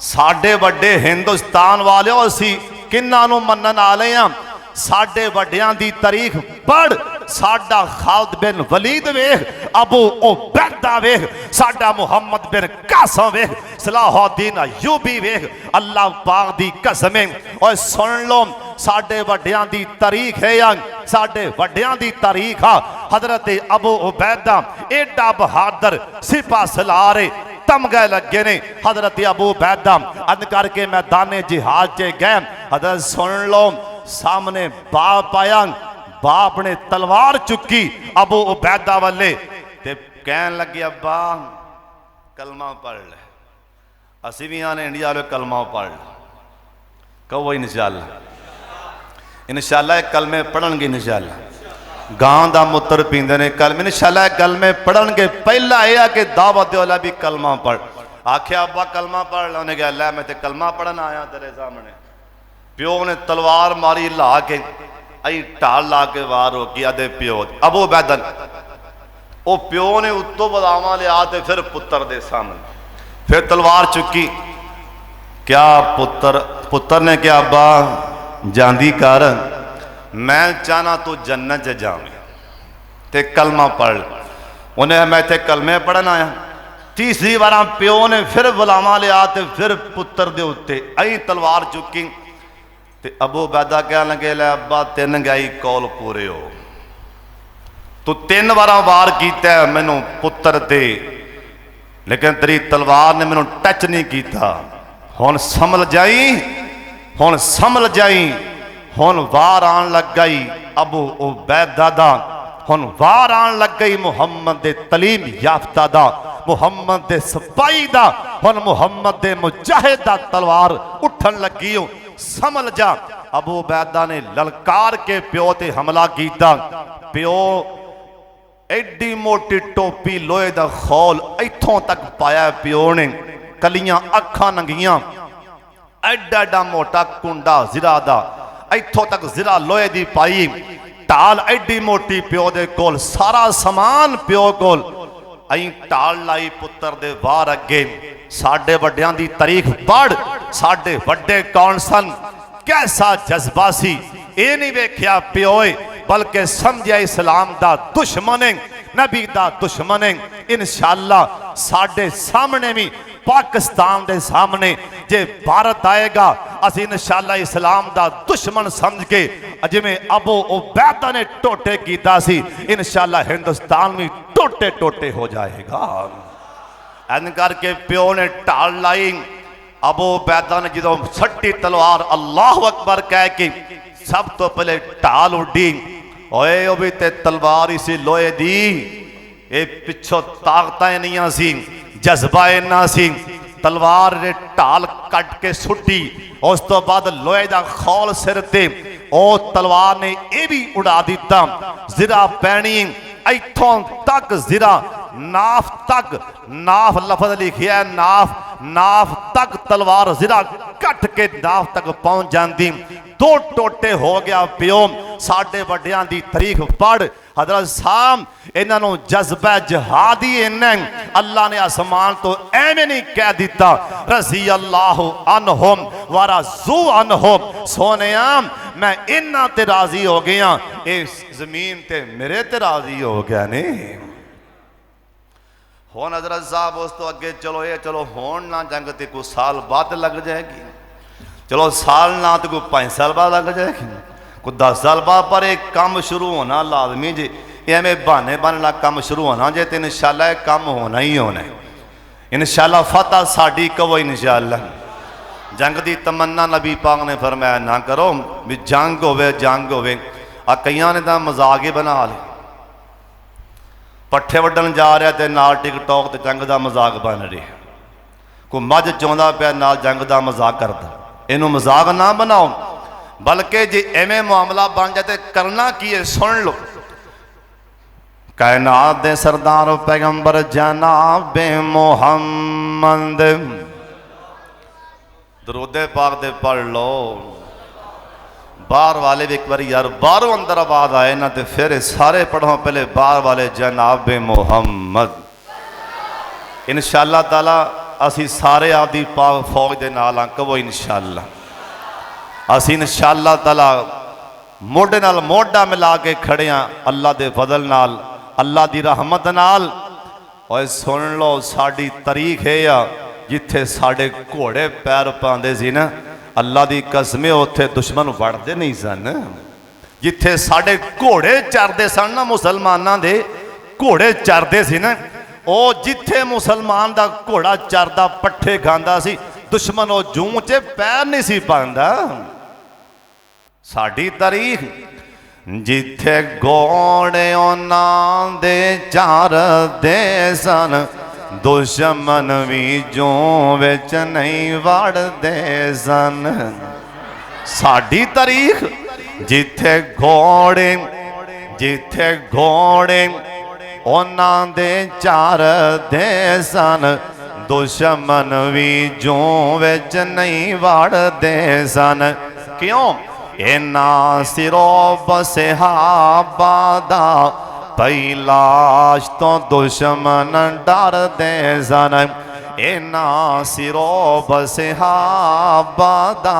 साडे वड्डे हिंदुस्तान वाले असी किन्हां नूं मन्नण वाले हां। साडे वड्डियां दी तारीख पढ़, साडा खालिद बिन वलीद वेख, अबू उबैदा वेख, साडा मुहम्मद बिन कासिम वेख, सलाहुद्दीन अय्यूबी वेख। अल्लाह पाक दी कसम और सुन लो साडे वड्डियां दी तारीख है, साडे वड्डियां दी तारीख आ। हजरत अबू उबैदा एडा बहादुर सिपा सलार तमगे लगे ने। हजरत अबू उबैदा अद करके मैदाने जिहाद च गए। हजरत सुन लो सामने बाप आया, बाप ने तलवार चुकी अबू उबैदा वाले ते कहन लगे अब्बा कलमा पढ़ ले। असी भी आने इंडिया वाले कलमा पढ़ ले, कहो इंशाअल्लाह इंशाअल्लाह कलमे पढ़नगे। इंशाअल्लाह गां का मुत्र पींदे ने कलमे, इंशाअल्लाह कलमे पढ़नगे। पहला यह कि दावत दो भी कलमा पढ़। आख्या अब्बा कलमा पढ़ लो, उन्हें कहा लै मैं तो कलमा पढ़न आया तेरे सामने। प्यो ने तलवार मारी ला के आई ढाल ला के वार हो गया दे प्यो अबू उबैदा। वो प्यो ने उत्तों बदामा लिया तो फिर पुत्र दे सामने फिर तलवार चुकी। क्या पुत्र ने क्या अब्बा जांदी कर, मैं चाहना तू जन्नत च जावे ते कलमा पढ़। उन्हें मैं इतने कलमे पढ़न आया। तीसरी बार प्यो ने फिर बुलावा लिया तो फिर पुत्र दे उत्ते आई तलवार चुकी ते अबू उबैदा कह लगे लै अब्बा 3 गई कौल पूरे हो, तू 3 बार वार किया मैनू पुत्र ते, लेकिन तेरी तलवार ने मैनू टच नहीं किया। हुण संभल जाई, हुण संभल जाई। हुण वार आन लग गई अबू उबैदा दा, हुण वार आन लग गई मुहम्मद दे तलीम याफ्ता दा, मुहम्मद दे सिपाही दा। हुण मुहम्मद दे मुजाहिद दा तलवार उठन लगी हो, संभल जा। अबू उबैदा ने ललकार के प्यो ते हमला किया। प्यो एडी मोटी टोपी लोहे दा खौल इथों तक पाया प्यो ने, कलियां अखां नंगियां एडा एडा मोटा कुंडा जिरा दा, इत्थों तक जिरा लोहे दी पाई, ढाल एडी मोटी प्यो दे कोल, सारा समान प्यो कोल। अं ढाल लाई पुत्र दे बाहर अगे, साडे वड्डियां दी तारीख पढ़, साडे वड्डे कौन सन, कैसा जज्बा सी। ये नहीं वेख्या प्योए, बल्कि समझिया इस्लाम दा दुश्मन है, नबी दा दुश्मन है। इंशाअल्लाह साडे सामने भी, पाकिस्तान दे सामने जे भारत आएगा, असी इंशाअल्लाह इस्लाम दा दुश्मन समझ के, जिवें अबू उबैदा ने टोटे कीता सी, इंशाअल्लाह हिंदुस्तान भी टोटे टोटे हो जाएगा। ऐन करके प्यो ने ढाल लाई, अबू उबैदा ने जो छट्टी तलवार अल्लाह अकबर कह के सब तो पहले ढाल उड्डी। ओए वो भी ते तलवार ही सी लोहे दी, ये पिछों ताकतां नहीं सी, जज्बा इन्ना सी। तलवार ने ढाल कट के सुट्टी, उस तो बाद लोहे का खौल सिर ते, ओ तलवार ने यह भी उड़ा दिता। जिरा पैनी इथों तक, जिरा नाफ तक, नाफ लफज लिखिया नाफ, नाफ तक तलवार जिरा कट के नाफ तक पहुंच जाती। दो टोटे हो गया प्यो। साडे वड्डियां दी तारीख पढ़, हजरत साहब इन्हों जज्बा जहादी इन्ना, अल्लाह ने आसमान तो एवें नहीं कह दिता, रज़ी अल्लाह अन्हुम व रज़ू अन्हुम, सोनिया मैं इन्हां ते राजी हो गया, इस जमीन ते मेरे ते राजी हो गया ने। हुण हजरत साहब उस तो अगे चलो, ये चलो होण ना जंग ते कोई साल बाद लग जाएगी, चलो साल ना तो कोई 5 साल बाद लग जाएगी, कोई 10 साल बाद, पर एक काम शुरू होना लाजमी जे, एवें बहाने बनना काम शुरू होना जे, तो इंशाअल्लाह काम होना ही होना है। इंशाअल्लाह फतह साडी कहो इंशाअल्लाह। जंग की तमन्ना नबी पाक ने फरमाया ना करो भी जंग होवे, जंग होवे। आ कईयां ने तो मजाक ही बना लिया, पट्ठे वड्डन जा रहा तो नाल टिकटॉक ते जंग का मजाक बन रहा, कोई मझ चाहता पाया नाल जंग का मजाक करता। इनू मजाक ना बनाओ, बल्कि जे एवें मामला बन जाए तो करना की है, सुन लो। कायनात दे सरदार पैगंबर जनाबे मोहम्मद, दरूदे पाक दे पढ़ लो। बाहर वाले भी एक बार यार बाहरों अंदर आवाज आए ना, तो फिर सारे पढ़ो पहले बाहर वाले जनाबे मोहम्मद। इंशाअल्लाह ताला असी सारे आदि पाक फौज के नाल कहो इंशाअल्लाह। असी इंशाअल्लाह ताला मोढे नाल मोढा मिला के खड़े हाँ, अल्लाह के फजल नाल, अल्लाह की रहमत नाल। और सुन लो साड़ी तारीख है आ, जिथे साढ़े घोड़े पैर पाते सी ना, अल्लाह की कसम उत्थे दुश्मन वड़ते नहीं सन। जिथे साढ़े घोड़े चरते सन ना, मुसलमानों के घोड़े चरते सी ना, ओ जिथे मुसलमान का घोड़ा चरदा पट्ठे खांदा सी, दुश्मन वो जूं च पैर नहीं सी पांदा। साड़ी तारीख जिथे घोड़े उन्हां दे चरदे सन, दुश्मन भी जूं विच नहीं वड़दे सन। साड़ी तारीख जिथे घोड़े, जिथे घोड़े उन्हां दे चरदे सन, दुश्मन भी जूं विच नहीं वड़दे सन। क्यों? इन्ना सिरों बसहाबा दा पैलाश तो दुश्मन डरदे सन। इन्ना सिरों बसहाबा दा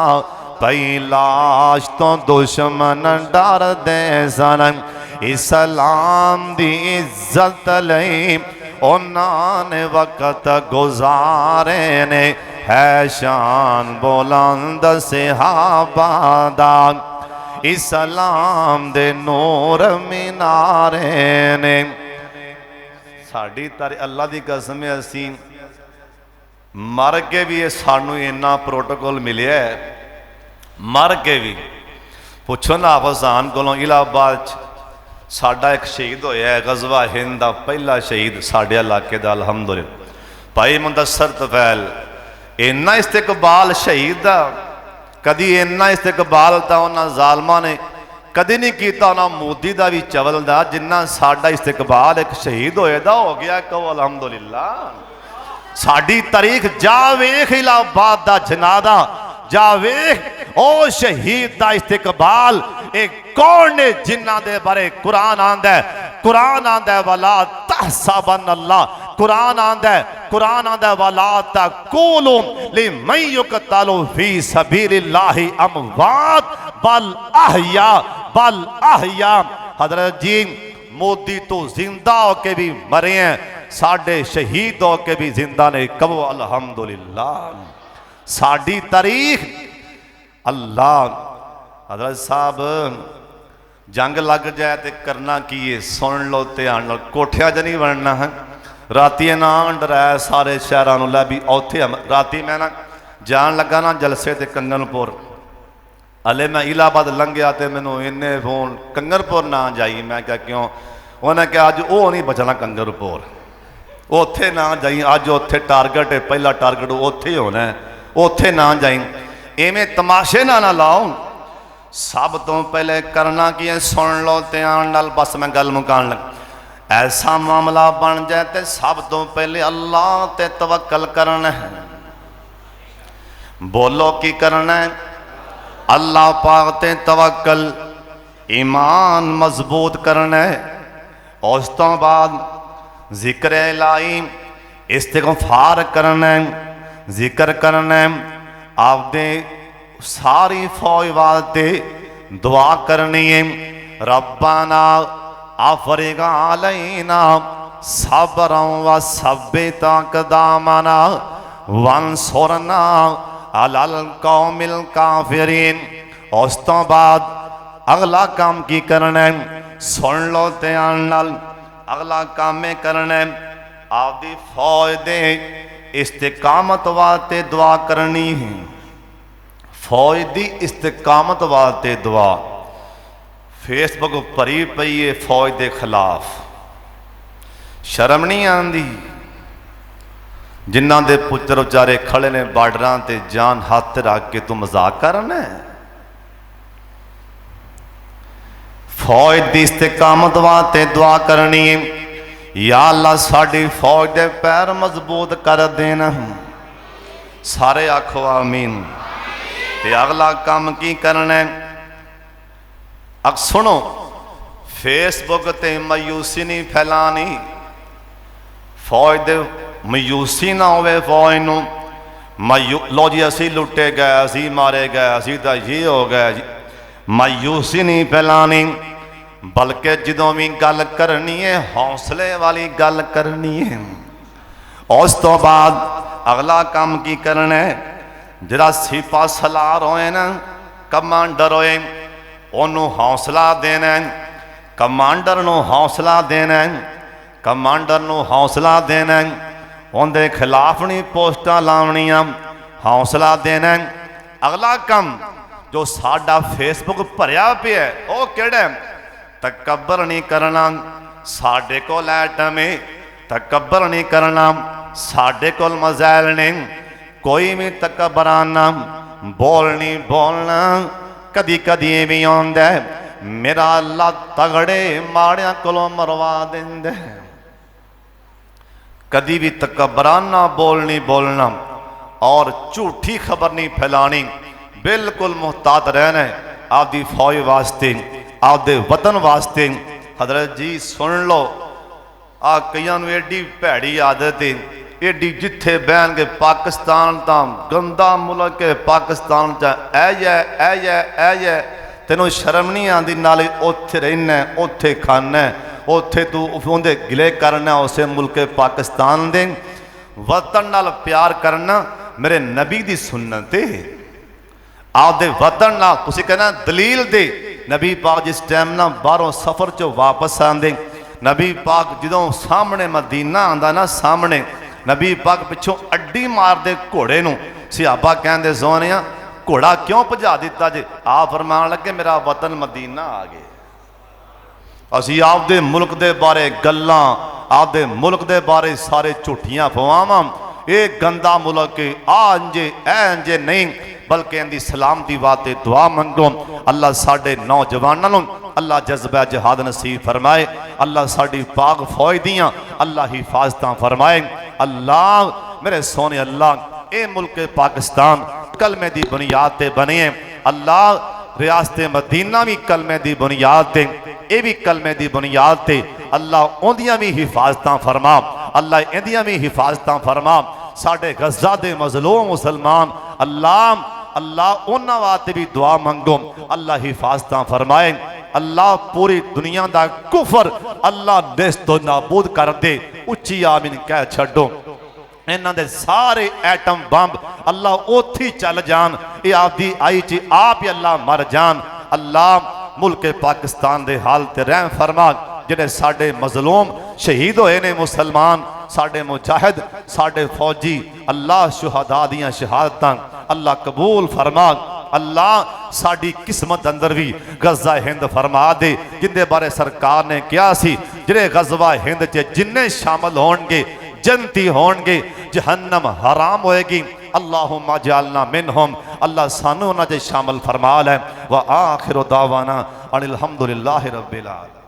पैलाश तो दुश्मन डरदे सन। इस्लाम दी इज्जत लई उन्होंने वक़्त गुजारे ने, है शान बुलंद सहाबा दा, इस्लाम दे नूर मीनारे ने। साड़ी तारी अल्लाह की कसम है, असी मर के भी सानू इन्ना प्रोटोकॉल मिले, मर के भी पुछो ना आफसान को। इलाहाबाद साडा एक शहीद होया है, गजवा हिंद का पहला शहीद साडे इलाके का, अलहमदुलिल्लाह भाई मुदस्सर तफैल। इन्ना इस्तिकबाल शहीद का कदी, इन्ना इस्तिकबाल तो उन्होंने जालमा ने कदी नहीं किया, उन्होंने मोदी का भी चवल का, जिन्ना साडा इस्तिकबाल एक शहीद होए दा हो गया। कहो अलहमदुलिल्लाह। साडी तारीख जा वेख इलाहाबाद का जनादा जा वेख ओ शहीद दा इस्तकबाल ए कौन ने जिन्हां दे बारे कुरान आंदा है वला तहसबन अल्लाह, कुरान आंदा है वला तकुलु लिमन युक़तलु फी सबीलिल्लाहि अमवात बल अहया। हजरत जी मोदी तो जिंदा होके भी मरे हैं, साडे शहीद होके भी जिंदा ने, कहो अल्हम्दुलिल्लाह। साडी तारीख अल्लाह। हजरत साहब जंग लग जाए तो करना की है, सुन लो ध्यान नाल, कोठिया च नहीं बनना है। राती ना डराया सारे शहरों लै भी उत्थे राती मैं ना जान लगा ना जलसे ते कंगनपुर, हले मैं इलाहाबाद लंघिया तो मैनू इन्ने फोन कंगनपुर ना जाई। मैं क्या क्यों? उन्हें कहा अज वो नहीं बचना कंगनपुर, उत्थे ना जाई, अज उत्थे टारगेट है, पहला टारगेट उत्थे ही होना है, उत्थे ना जाई। इवें तमाशे ना लाओ। सब तो पहले करना की है, सुन लो ध्यान नाल, बस मैं गल मुकान लग। ऐसा मामला बन जाए तो सब तो पहले अल्लाह ते तवक्कल करना है। बोलो की करना है? अल्लाह पाक ते तवक्कल, ईमान मजबूत करना है। उस तो बाद जिक्र इलाही, इस्तिग़फ़ार करना है, जिक्र करना है। आपदे सारी फौज वास्ते दुआ करनी है। रब्बाना आफरिग अलैना सब्रन व सब्बित अक़दामना वंसुरना अलल कौमिल काफिरीन। उस तो बाद अगला काम की करना है? सुन लो ध्यान नाल, अगला काम में करना है, आपदी फौज दे इस्तिकामत वास्ते दुआ करनी है। फौज दी इस्तिकामत वास्ते दुआ। फेसबुक भरी पई है फौज के खिलाफ, शर्म नहीं आती? जिन्हों के पुत्र बेचारे खड़े ने बार्डर से जान हाथ रख के तू मजाक करना है? फौज की इस्तिकामत वास्ते दुआ करनी है। या अल्लाह साड़ी फौज के पैर मजबूत कर देना। सारे आखो आमीन। ते अगला काम की करना है? अब सुनो, फेसबुक ते मायूसी नहीं फैलानी। फौज दे मायूसी ना होवे, फौज नूं लो जी असी लुटे गए, असी मारे गए, असी तो ये हो गए। मायूसी नहीं फैलानी, बल्कि जदों भी गल करनी है हौसले वाली गल करनी है। उस तो बाद अगला काम की करना है? जिहड़ा सिपा सलार होए ना, कमांडर होए, उन्होंने हौसला देना है। कमांडर नूं हौसला देना है, कमांडर नूं हौसला देना है। उनके खिलाफ नहीं पोस्टां लावनियां, हौसला देना है। अगला काम जो साडा फेसबुक भरिया पिया है, वो किहड़ा है? तकब्बर नहीं करना। साडे कोल ऐटम है, तकब्बर नहीं करना। साडे कोल मज़ाइल नहीं, कोई भी तकब्बराना बोल नहीं बोलना। कदी कदी भी आंदा है, मेरा अल्लाह तगड़े माड़ियां कोलों मरवा देंदा है। कदी भी तकब्बराना बोल नहीं बोलना और झूठी खबर नहीं फैलानी। बिल्कुल मुहतात रहना है आपदी फौज वास्ते, आपदे वतन वास्ते। हजरत जी सुन लो, आ कईयां नूं एडी भैड़ी आदत है, एडी जिथे बहन के पाकिस्तान ता गंदा मुल्क है, पाकिस्तान ऐ तेनों शर्म नहीं आती? नाले उत्थे रहना, उत्थे खाना, उत्थे तू उहदे गिले करना, उसे मुल्क पाकिस्तान दे। वतन नाल प्यार करना मेरे नबी दी सुन्नत है। आपदे वतन नाल तुसीं कहना दलील दे। नबी पाक जिस टाइम ना बाहरों सफर चो वापस आंदे, नबी पाक जदों सामने मदीना आंदा ना, सामने नबी पाक पिछों अड्डी मारदे घोड़े नूं। सिहाबा कहंदे सोहणिया घोड़ा क्यों भजा दिता जे? आप फरमान लगे मेरा वतन मदीना आ गए। असी आपदे मुल्क दे बारे गल्लां, आपदे मुल्क दे बारे सारे झूठियां फवावां, ये गंदा मुल्क है, अंजे अंजे नहीं, बल्कि इनकी सलामती वास्ते दुआ मंगो। अल्लाह साडे नौजवानों नूं अल्लाह जज्बा जिहाद नसीब फरमाए। अल्लाह साडी पाक फौज दियां अल्लाह हिफाजतां फरमाए। अल्लाह मेरे सोने अल्लाह ये मुल्क पाकिस्तान कलमे की बुनियाद ते बने हैं। अल्लाह रियासत मदीना भी कलमे की बुनियाद ते, ये भी कलमे की बुनियाद ते। अल्लाह उन्दियां भी हिफाजत फरमा, अल्लाह इंदियां भी हिफाजत फरमा। साडे गज़ा दे मज़लूम मुसलमान अल्लाह अल्लाह उन्हां वास्ते भी दुआ मंगो, अल्लाह हिफाजत फरमाए। अल्लाह पूरी दुनिया का कुफर अल्लाह निस्तो नाबूद कर दे, उच्ची आमीन कह छड्डो। इन्हां दे सारे एटम बंब अल्लाह उत्थे चल जान, ये आपदी आई च आप ही अल्लाह मर जान। अल्लाह मुल्क पाकिस्तान दे हाल ते रहम फरमा। जिहड़े साडे मजलूम शहीद होए ने मुसलमान, साडे मुजाहिद, साडे फौजी, अल्लाह शुहदा दियां शहादतां अल्लाह कबूल फरमा। अल्लाह साडी किस्मत अंदर भी गज़ा हिंद फरमा दे, जिंदे बारे सरकार ने कहा सी जिहड़े गज़वा हिंद च जिन्ने शामिल होणगे जन्नती होणगे, जहन्नम हराम होएगी। अल्लाहुम्मा जअलना मिनहुम, अल्लाह सानू उन्हां दे शामिल फरमा लै। व आखिरु दावाना अनिल हम्दुलिल्लाहि रब्बिल आलमीन।